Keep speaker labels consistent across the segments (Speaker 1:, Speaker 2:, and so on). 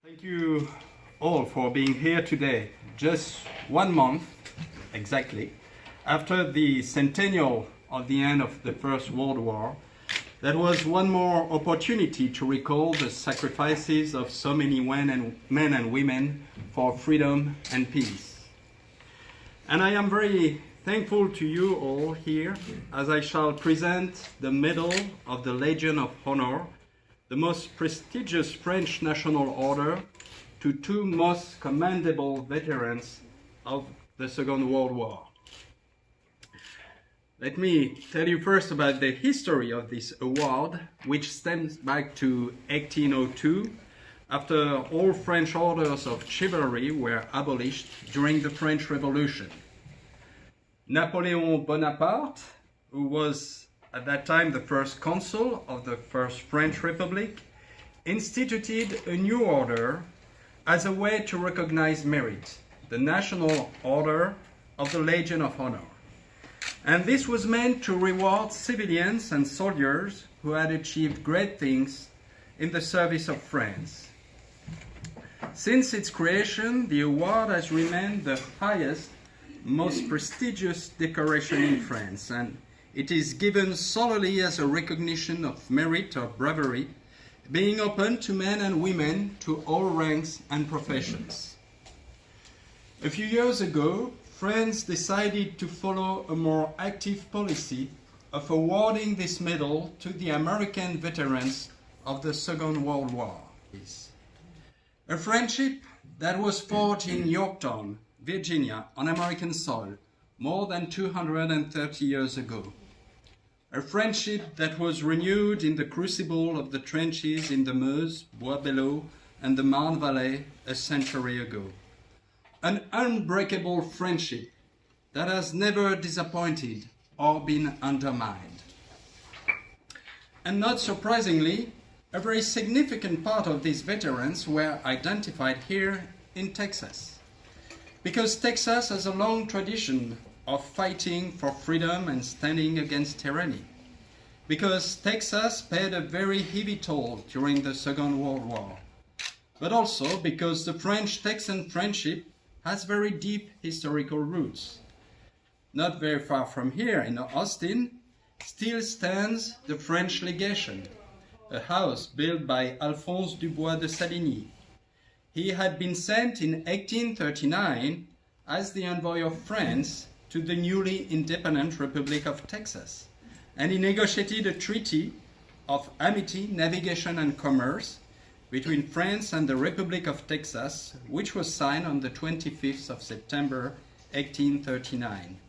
Speaker 1: Thank you all for being here today, just 1 month exactly after the centennial of the end of the First World War. That was one more opportunity to recall the sacrifices of so many men and women for freedom and peace. And I am very thankful to you all here as I shall present the Medal of the Legion of Honor, the most prestigious French national order, to two most commendable veterans of the Second World War. Let me tell you first about the history of this award, which stems back to 1802, after all French orders of chivalry were abolished during the French Revolution. Napoleon Bonaparte, who was at that time the first consul of the First French Republic, instituted a new order as a way to recognize merit, the National Order of the Legion of Honor. And this was meant to reward civilians and soldiers who had achieved great things in the service of France. Since its creation, the award has remained the highest, most prestigious decoration in France, and it is given solely as a recognition of merit or bravery, being open to men and women to all ranks and professions. A few years ago, France decided to follow a more active policy of awarding this medal to the American veterans of the Second World War. A friendship that was forged in Yorktown, Virginia, on American soil, more than 230 years ago. A friendship that was renewed in the crucible of the trenches in the Meuse, Bois-Belleau, and the Marne Valley a century ago. An unbreakable friendship that has never disappointed or been undermined. And not surprisingly, a very significant part of these veterans were identified here in Texas. Because Texas has a long tradition of fighting for freedom and standing against tyranny. Because Texas paid a very heavy toll during the Second World War. But also because the French-Texan friendship has very deep historical roots. Not very far from here, in Austin, still stands the French legation, a house built by Alphonse Dubois de Savigny. He had been sent in 1839 as the envoy of France to the newly independent Republic of Texas, and he negotiated a treaty of amity, navigation and commerce between France and the Republic of Texas, which was signed on the 25th of September 1839.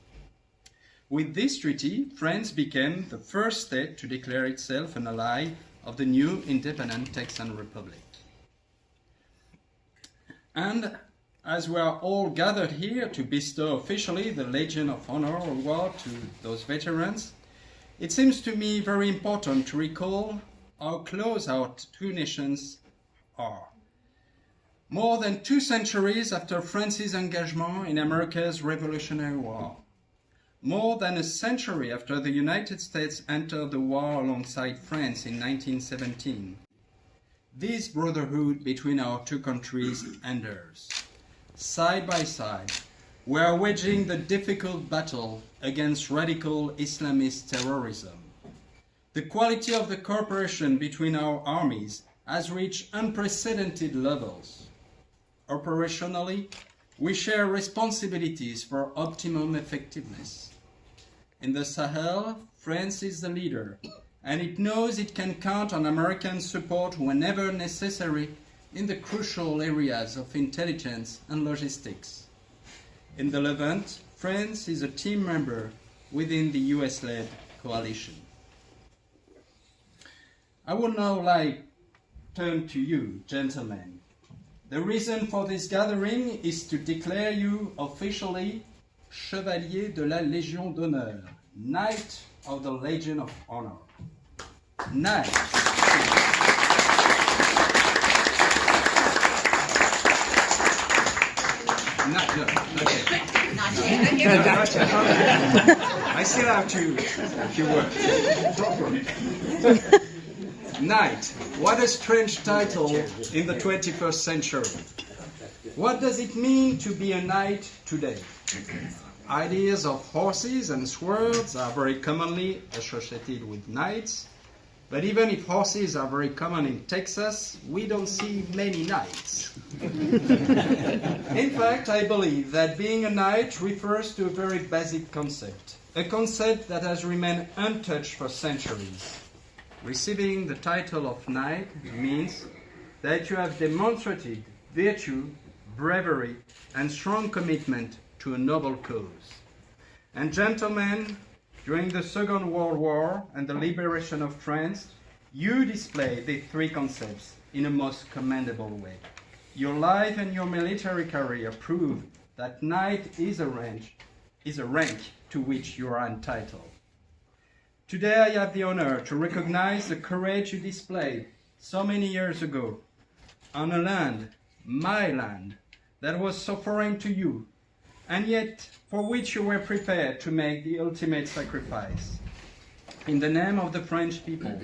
Speaker 1: With this treaty, France became the first state to declare itself an ally of the new independent Texan Republic. And as we are all gathered here to bestow officially the Legion of Honor award to those veterans, it seems to me very important to recall how close our two nations are. More than 2 centuries after France's engagement in America's Revolutionary War, more than a century after the United States entered the war alongside France in 1917, this brotherhood between our two countries endures. Side by side, we are waging the difficult battle against radical Islamist terrorism. The quality of the cooperation between our armies has reached unprecedented levels. Operationally, we share responsibilities for optimum effectiveness. In the Sahel, France is the leader, and it knows it can count on American support whenever necessary in the crucial areas of intelligence and logistics. In the Levant, France is a team member within the US-led coalition. I would now like to turn to you, gentlemen. The reason for this gathering is to declare you officially Chevalier de la Légion d'honneur, Knight of the Legion of Honor. Knight. Not yet. I still have a few words. Knight. What a strange title in the 21st century. What does it mean to be a knight today? Ideas of horses and swords are very commonly associated with knights, but even if horses are very common in Texas, we don't see many knights. In fact, I believe that being a knight refers to a very basic concept, a concept that has remained untouched for centuries. Receiving the title of knight means that you have demonstrated virtue, bravery, and strong commitment to a noble cause. And gentlemen, during the Second World War and the liberation of France, you displayed the three concepts in a most commendable way. Your life and your military career prove that knight is a rank to which you are entitled. Today I have the honor to recognize the courage you displayed so many years ago on a land, my land, that was so foreign to you, and yet for which you were prepared to make the ultimate sacrifice. In the name of the French people,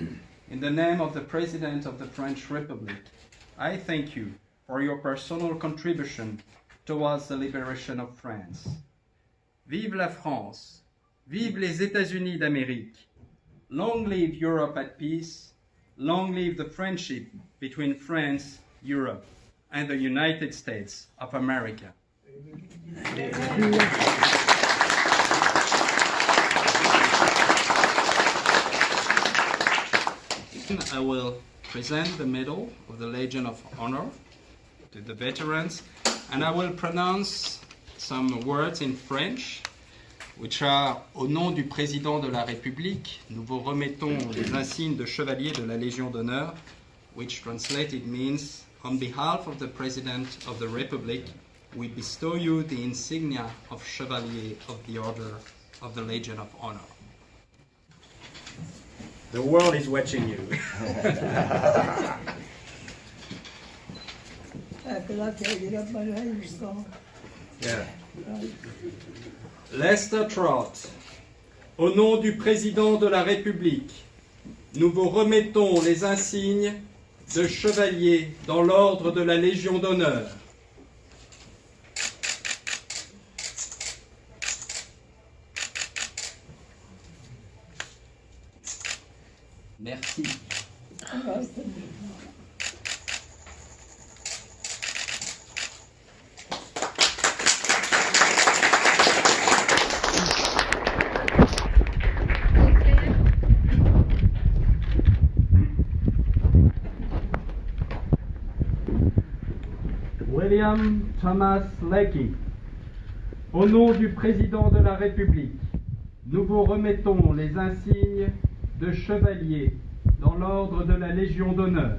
Speaker 1: in the name of the President of the French Republic, I thank you for your personal contribution towards the liberation of France. Vive la France! Vive les États-Unis d'Amérique! Long live Europe at peace! Long live the friendship between France, Europe, and the United States of America. I will present the Medal of the Legion of Honor to the veterans, and I will pronounce some words in French, which are au nom du Président de la République, nous vous remettons les insignes de chevalier de la Légion d'honneur, which translated means, on behalf of the President of the Republic, we bestow you the insignia of Chevalier of the Order of the Legion of Honor. The world is watching you. Yeah. Lester Trauth, au nom du Président de la République, nous vous remettons les insignes de chevalier dans l'ordre de la Légion d'honneur. Merci. William Thomas Lakey, au nom du Président de la République, nous vous remettons les insignes de chevalier dans l'ordre de la Légion d'honneur.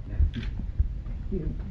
Speaker 1: Merci.